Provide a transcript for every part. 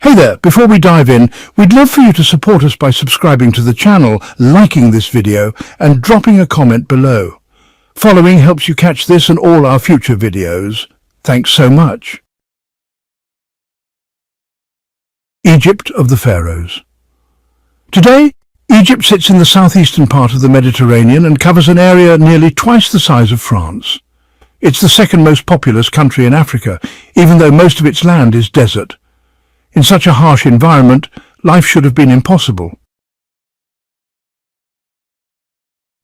Hey there, before we dive in, we'd love for you to support us by subscribing to the channel, liking this video, and dropping a comment below. Following helps you catch this and all our future videos. Thanks so much. Egypt of the Pharaohs. Today, Egypt sits in the southeastern part of the Mediterranean and covers an area nearly twice the size of France. It's the second most populous country in Africa, even though most of its land is desert. In such a harsh environment, life should have been impossible.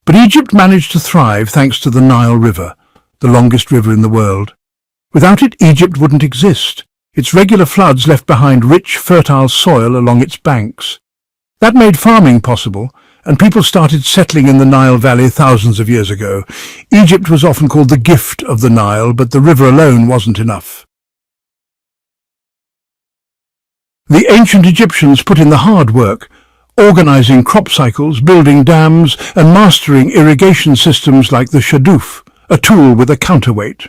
But Egypt managed to thrive thanks to the Nile River, the longest river in the world. Without it, Egypt wouldn't exist. Its regular floods left behind rich, fertile soil along its banks. That made farming possible, and people started settling in the Nile Valley thousands of years ago. Egypt was often called the gift of the Nile, but the river alone wasn't enough. The ancient Egyptians put in the hard work, organizing crop cycles, building dams, and mastering irrigation systems like the shadoof, a tool with a counterweight.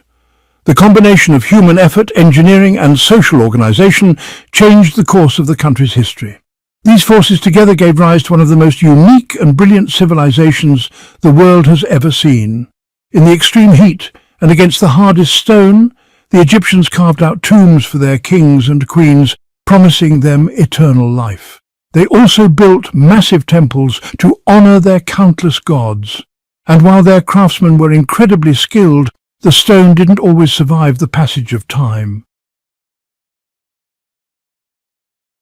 The combination of human effort, engineering, and social organization changed the course of the country's history. These forces together gave rise to one of the most unique and brilliant civilizations the world has ever seen. In the extreme heat and against the hardest stone, the Egyptians carved out tombs for their kings and queens, promising them eternal life. They also built massive temples to honor their countless gods. And while their craftsmen were incredibly skilled, the stone didn't always survive the passage of time.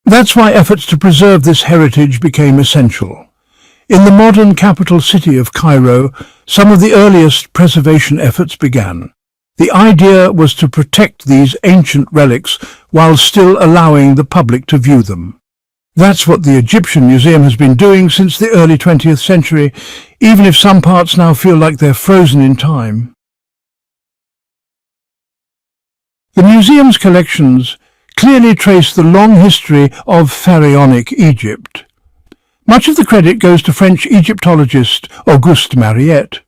That's why efforts to preserve this heritage became essential. In the modern capital city of Cairo, some of the earliest preservation efforts began. The idea was to protect these ancient relics while still allowing the public to view them. That's what the Egyptian Museum has been doing since the early 20th century, even if some parts now feel like they're frozen in time. The museum's collections clearly trace the long history of pharaonic Egypt. Much of the credit goes to French Egyptologist Auguste Mariette.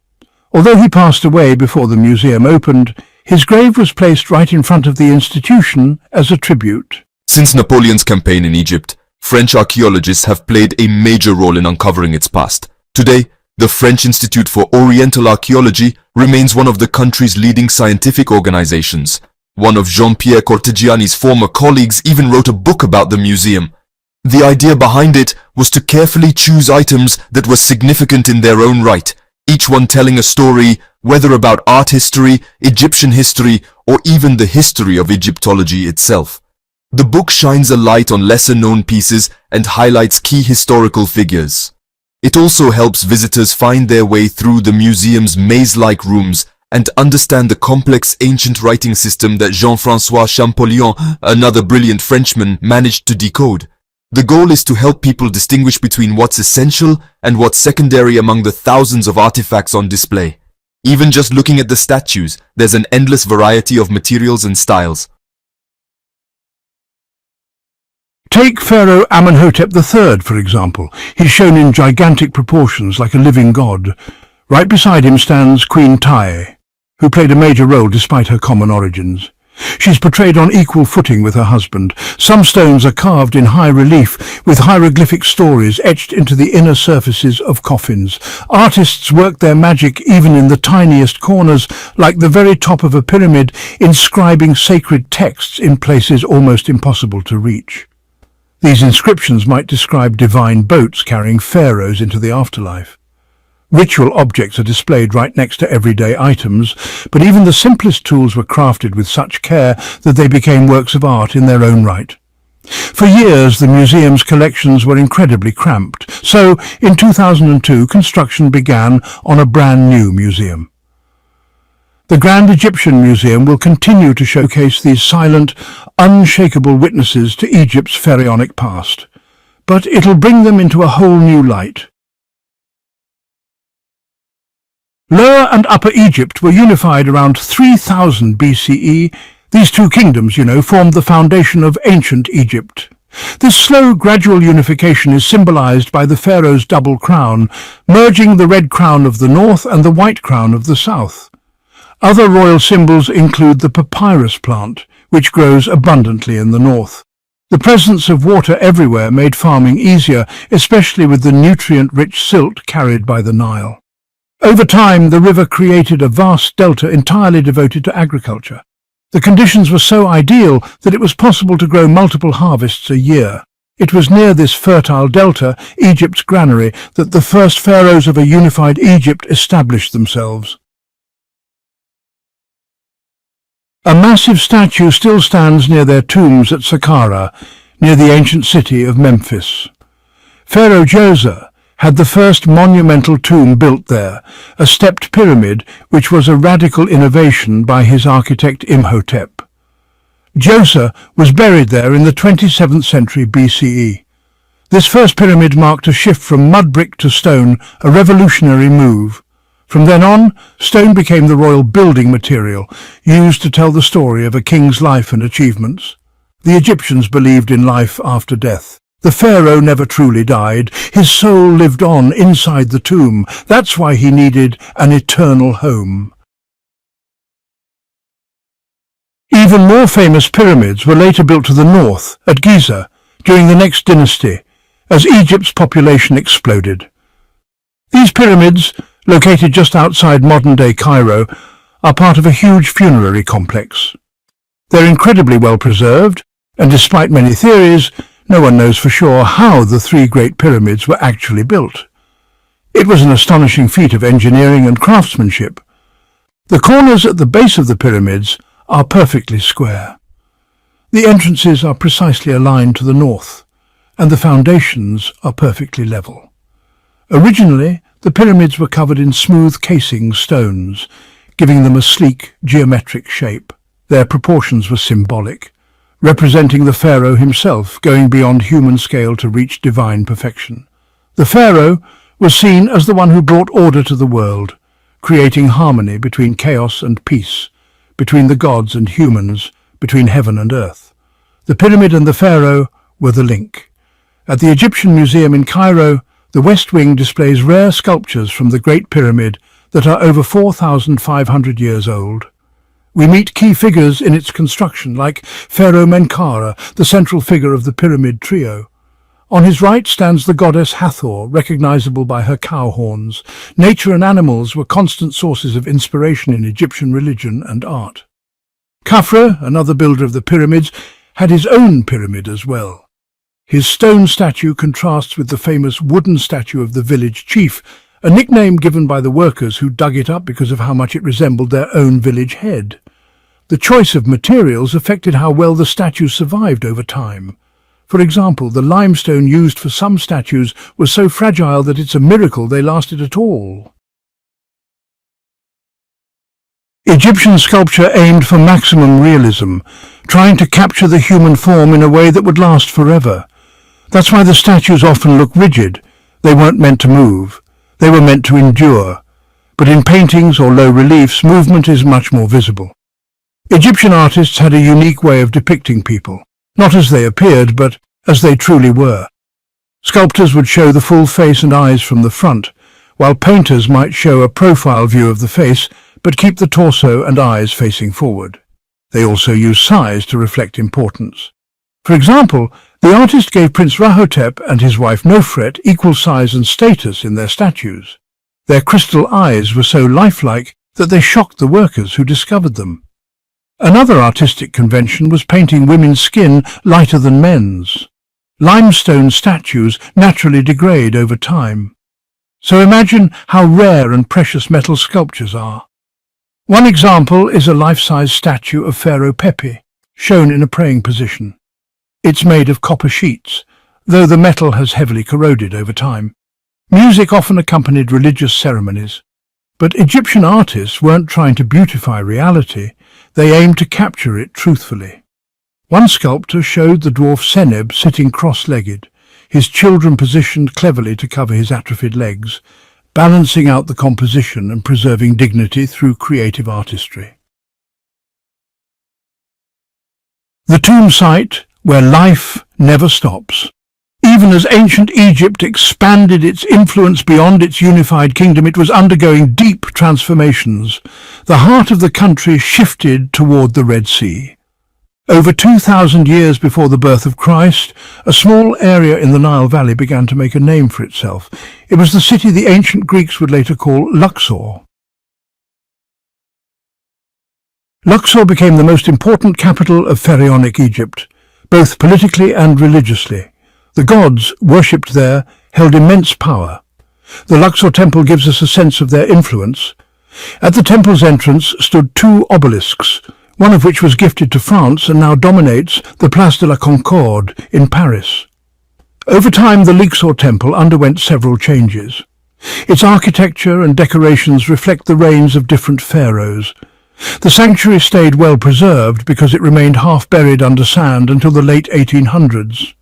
Although he passed away before the museum opened, his grave was placed right in front of the institution as a tribute. Since Napoleon's campaign in Egypt, French archaeologists have played a major role in uncovering its past. Today, the French Institute for Oriental Archaeology remains one of the country's leading scientific organizations. One of Jean-Pierre Cortegiani's former colleagues even wrote a book about the museum. The idea behind it was to carefully choose items that were significant in their own right, each one telling a story, whether about art history, Egyptian history, or even the history of Egyptology itself. The book shines a light on lesser-known pieces and highlights key historical figures. It also helps visitors find their way through the museum's maze-like rooms and understand the complex ancient writing system that Jean-François Champollion, another brilliant Frenchman, managed to decode. The goal is to help people distinguish between what's essential and what's secondary among the thousands of artifacts on display. Even just looking at the statues, there's an endless variety of materials and styles. Take Pharaoh Amenhotep III, for example. He's shown in gigantic proportions like a living god. Right beside him stands Queen Tai, who played a major role despite her common origins. She's portrayed on equal footing with her husband. Some stones are carved in high relief, with hieroglyphic stories etched into the inner surfaces of coffins. Artists work their magic even in the tiniest corners, like the very top of a pyramid, inscribing sacred texts in places almost impossible to reach. These inscriptions might describe divine boats carrying pharaohs into the afterlife. Ritual objects are displayed right next to everyday items, but even the simplest tools were crafted with such care that they became works of art in their own right. For years, the museum's collections were incredibly cramped, so in 2002 construction began on a brand new museum. The Grand Egyptian Museum will continue to showcase these silent, unshakable witnesses to Egypt's pharaonic past, but it'll bring them into a whole new light. Lower and Upper Egypt were unified around 3000 BCE. These two kingdoms, formed the foundation of ancient Egypt. This slow, gradual unification is symbolized by the pharaoh's double crown, merging the red crown of the north and the white crown of the south. Other royal symbols include the papyrus plant, which grows abundantly in the north. The presence of water everywhere made farming easier, especially with the nutrient-rich silt carried by the Nile. Over time, the river created a vast delta entirely devoted to agriculture. The conditions were so ideal that it was possible to grow multiple harvests a year. It was near this fertile delta, Egypt's granary, that the first pharaohs of a unified Egypt established themselves. A massive statue still stands near their tombs at Saqqara, near the ancient city of Memphis. Pharaoh Djoser had the first monumental tomb built there, a stepped pyramid which was a radical innovation by his architect Imhotep. Djoser was buried there in the 27th century BCE. This first pyramid marked a shift from mud brick to stone, a revolutionary move. From then on, stone became the royal building material, used to tell the story of a king's life and achievements. The Egyptians believed in life after death. The pharaoh never truly died. His soul lived on inside the tomb. That's why he needed an eternal home. Even more famous pyramids were later built to the north, at Giza, during the next dynasty, as Egypt's population exploded. These pyramids, located just outside modern-day Cairo, are part of a huge funerary complex. They're incredibly well preserved, and despite many theories, no one knows for sure how the three great pyramids were actually built. It was an astonishing feat of engineering and craftsmanship. The corners at the base of the pyramids are perfectly square. The entrances are precisely aligned to the north, and the foundations are perfectly level. Originally, the pyramids were covered in smooth casing stones, giving them a sleek, geometric shape. Their proportions were symbolic, representing the pharaoh himself going beyond human scale to reach divine perfection. The pharaoh was seen as the one who brought order to the world, creating harmony between chaos and peace, between the gods and humans, between heaven and earth. The pyramid and the pharaoh were the link. At the Egyptian Museum in Cairo, the West Wing displays rare sculptures from the Great Pyramid that are over 4,500 years old. We meet key figures in its construction, like Pharaoh Menkaure, the central figure of the pyramid trio. On his right stands the goddess Hathor, recognizable by her cow horns. Nature and animals were constant sources of inspiration in Egyptian religion and art. Khafre, another builder of the pyramids, had his own pyramid as well. His stone statue contrasts with the famous wooden statue of the village chief, a nickname given by the workers who dug it up because of how much it resembled their own village head. The choice of materials affected how well the statue survived over time. For example, the limestone used for some statues was so fragile that it's a miracle they lasted at all. Egyptian sculpture aimed for maximum realism, trying to capture the human form in a way that would last forever. That's why the statues often look rigid. They weren't meant to move. They were meant to endure. But in paintings or low reliefs, movement is much more visible. Egyptian artists had a unique way of depicting people, not as they appeared, but as they truly were. Sculptors would show the full face and eyes from the front, while painters might show a profile view of the face, but keep the torso and eyes facing forward. They also used size to reflect importance. For example, the artist gave Prince Rahotep and his wife Nofret equal size and status in their statues. Their crystal eyes were so lifelike that they shocked the workers who discovered them. Another artistic convention was painting women's skin lighter than men's. Limestone statues naturally degrade over time. So imagine how rare and precious metal sculptures are. One example is a life-size statue of Pharaoh Pepi, shown in a praying position. It's made of copper sheets, though the metal has heavily corroded over time. Music often accompanied religious ceremonies. But Egyptian artists weren't trying to beautify reality, they aimed to capture it truthfully. One sculptor showed the dwarf Seneb sitting cross-legged, his children positioned cleverly to cover his atrophied legs, balancing out the composition and preserving dignity through creative artistry. The tomb site where life never stops. Even as ancient Egypt expanded its influence beyond its unified kingdom, it was undergoing deep transformations. The heart of the country shifted toward the Red Sea. Over 2,000 years before the birth of Christ, a small area in the Nile Valley began to make a name for itself. It was the city the ancient Greeks would later call Luxor. Luxor became the most important capital of Pharaonic Egypt, both politically and religiously. The gods, worshipped there, held immense power. The Luxor temple gives us a sense of their influence. At the temple's entrance stood two obelisks, one of which was gifted to France and now dominates the Place de la Concorde in Paris. Over time, the Luxor temple underwent several changes. Its architecture and decorations reflect the reigns of different pharaohs. The sanctuary stayed well preserved because it remained half buried under sand until the late 1800s.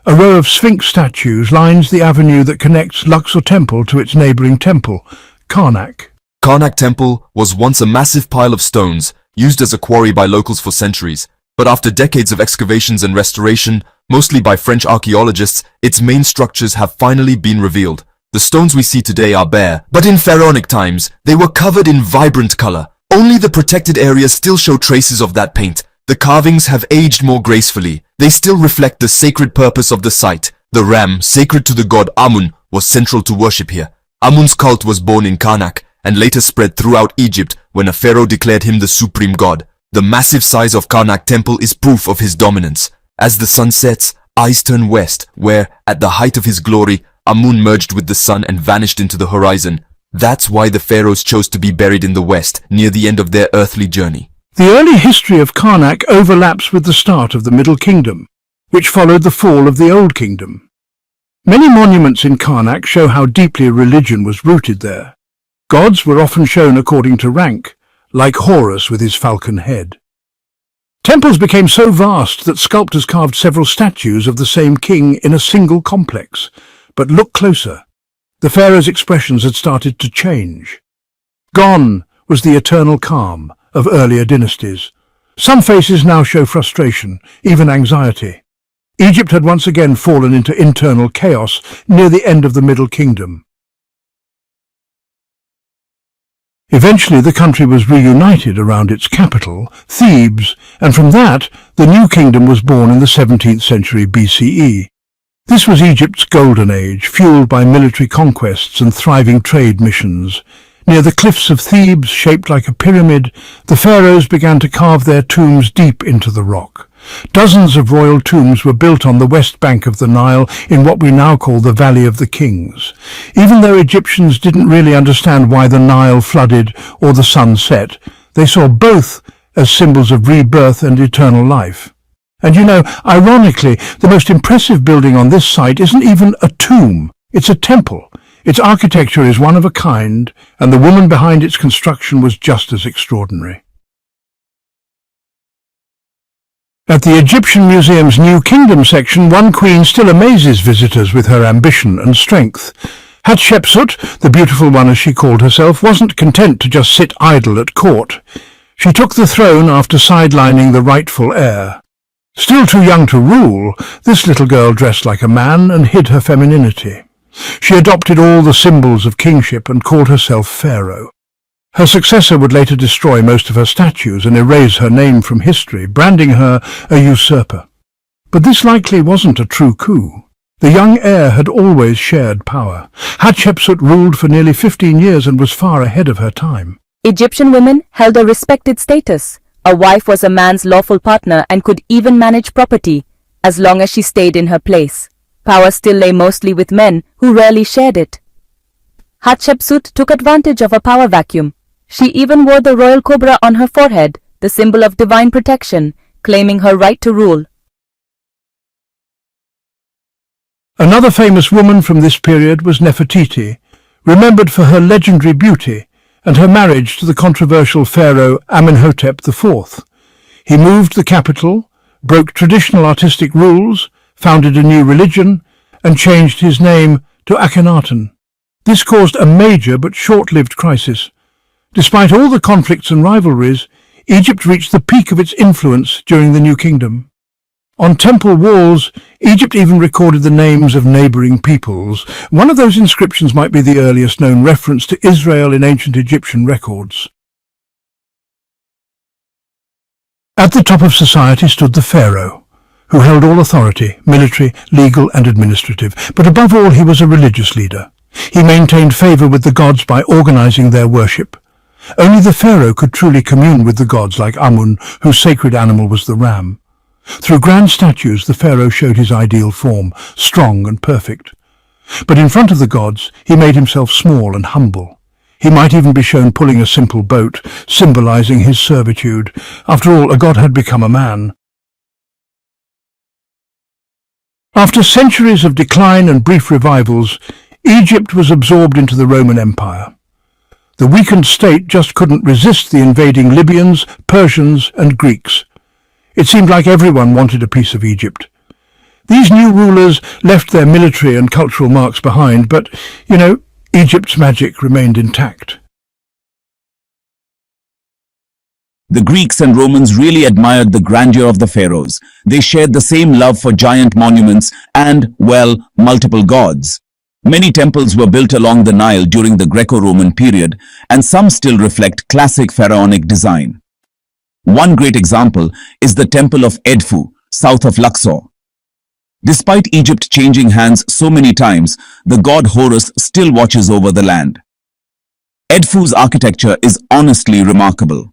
A row of Sphinx statues lines the avenue that connects Luxor Temple to its neighbouring temple, Karnak. Karnak Temple was once a massive pile of stones used as a quarry by locals for centuries, but after decades of excavations and restoration, mostly by French archaeologists, its main structures have finally been revealed. The stones we see today are bare, but in pharaonic times, they were covered in vibrant color. Only the protected areas still show traces of that paint. The carvings have aged more gracefully. They still reflect the sacred purpose of the site. The ram, sacred to the god Amun, was central to worship here. Amun's cult was born in Karnak and later spread throughout Egypt when a pharaoh declared him the supreme god. The massive size of Karnak temple is proof of his dominance. As the sun sets, eyes turn west, where, at the height of his glory, Amun merged with the sun and vanished into the horizon. That's why the pharaohs chose to be buried in the west, near the end of their earthly journey. The early history of Karnak overlaps with the start of the Middle Kingdom, which followed the fall of the Old Kingdom. Many monuments in Karnak show how deeply religion was rooted there. Gods were often shown according to rank, like Horus with his falcon head. Temples became so vast that sculptors carved several statues of the same king in a single complex. But look closer. The pharaoh's expressions had started to change. Gone was the eternal calm of earlier dynasties. Some faces now show frustration, even anxiety. Egypt had once again fallen into internal chaos near the end of the Middle Kingdom. Eventually the country was reunited around its capital, Thebes, and from that the new kingdom was born in the 17th century BCE. This was Egypt's golden age, fueled by military conquests and thriving trade missions. Near the cliffs of Thebes, shaped like a pyramid, the pharaohs began to carve their tombs deep into the rock. Dozens of royal tombs were built on the west bank of the Nile in what we now call the Valley of the Kings. Even though Egyptians didn't really understand why the Nile flooded or the sun set, they saw both as symbols of rebirth and eternal life. And you know, ironically, the most impressive building on this site isn't even a tomb, it's a temple. Its architecture is one of a kind, and the woman behind its construction was just as extraordinary. At the Egyptian Museum's New Kingdom section, one queen still amazes visitors with her ambition and strength. Hatshepsut, the beautiful one as she called herself, wasn't content to just sit idle at court. She took the throne after sidelining the rightful heir. Still too young to rule, this little girl dressed like a man and hid her femininity. She adopted all the symbols of kingship and called herself Pharaoh. Her successor would later destroy most of her statues and erase her name from history, branding her a usurper. But this likely wasn't a true coup. The young heir had always shared power. Hatshepsut ruled for nearly 15 years and was far ahead of her time. Egyptian women held a respected status. A wife was a man's lawful partner and could even manage property, as long as she stayed in her place. Power still lay mostly with men who rarely shared it. Hatshepsut took advantage of a power vacuum. She even wore the royal cobra on her forehead, the symbol of divine protection, claiming her right to rule. Another famous woman from this period was Nefertiti, remembered for her legendary beauty and her marriage to the controversial pharaoh Amenhotep IV. He moved the capital, broke traditional artistic rules, founded a new religion, and changed his name to Akhenaten. This caused a major but short-lived crisis. Despite all the conflicts and rivalries, Egypt reached the peak of its influence during the New Kingdom. On temple walls, Egypt even recorded the names of neighbouring peoples. One of those inscriptions might be the earliest known reference to Israel in ancient Egyptian records. At the top of society stood the Pharaoh, who held all authority, military, legal and administrative, but above all he was a religious leader. He maintained favour with the gods by organising their worship. Only the Pharaoh could truly commune with the gods like Amun, whose sacred animal was the ram. Through grand statues the Pharaoh showed his ideal form, strong and perfect. But in front of the gods he made himself small and humble. He might even be shown pulling a simple boat, symbolising his servitude. After all, a god had become a man. After centuries of decline and brief revivals, Egypt was absorbed into the Roman Empire. The weakened state just couldn't resist the invading Libyans, Persians and Greeks. It seemed like everyone wanted a piece of Egypt. These new rulers left their military and cultural marks behind, but, Egypt's magic remained intact. The Greeks and Romans really admired the grandeur of the pharaohs. They shared the same love for giant monuments and, multiple gods. Many temples were built along the Nile during the Greco-Roman period, and some still reflect classic pharaonic design. One great example is the Temple of Edfu, south of Luxor. Despite Egypt changing hands so many times, the god Horus still watches over the land. Edfu's architecture is honestly remarkable.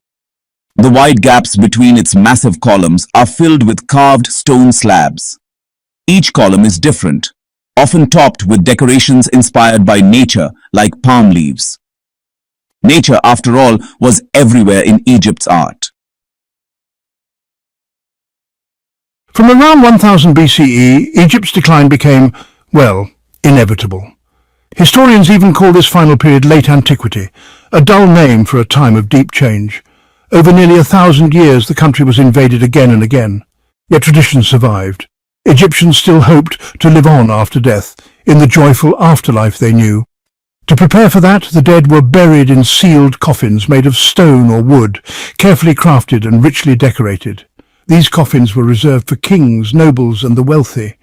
The wide gaps between its massive columns are filled with carved stone slabs. Each column is different, often topped with decorations inspired by nature like palm leaves. Nature, after all, was everywhere in Egypt's art. From around 1000 BCE, Egypt's decline became, inevitable. Historians even call this final period late antiquity, a dull name for a time of deep change. Over nearly 1,000 years the country was invaded again and again, yet tradition survived. Egyptians still hoped to live on after death, in the joyful afterlife they knew. To prepare for that, the dead were buried in sealed coffins made of stone or wood, carefully crafted and richly decorated. These coffins were reserved for kings, nobles and the wealthy.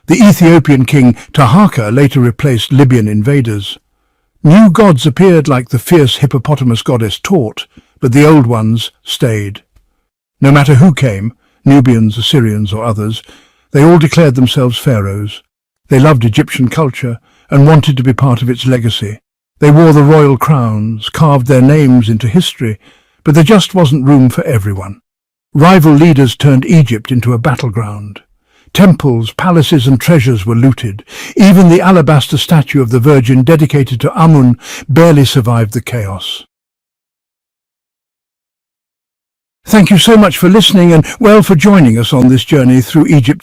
The Ethiopian king Taharka later replaced Libyan invaders. New gods appeared like the fierce hippopotamus goddess Tort, but the old ones stayed. No matter who came, Nubians, Assyrians or others, they all declared themselves pharaohs. They loved Egyptian culture and wanted to be part of its legacy. They wore the royal crowns, carved their names into history, but there just wasn't room for everyone. Rival leaders turned Egypt into a battleground. Temples, palaces and treasures were looted. Even the alabaster statue of the Virgin dedicated to Amun barely survived the chaos. Thank you so much for listening and, for joining us on this journey through Egypt.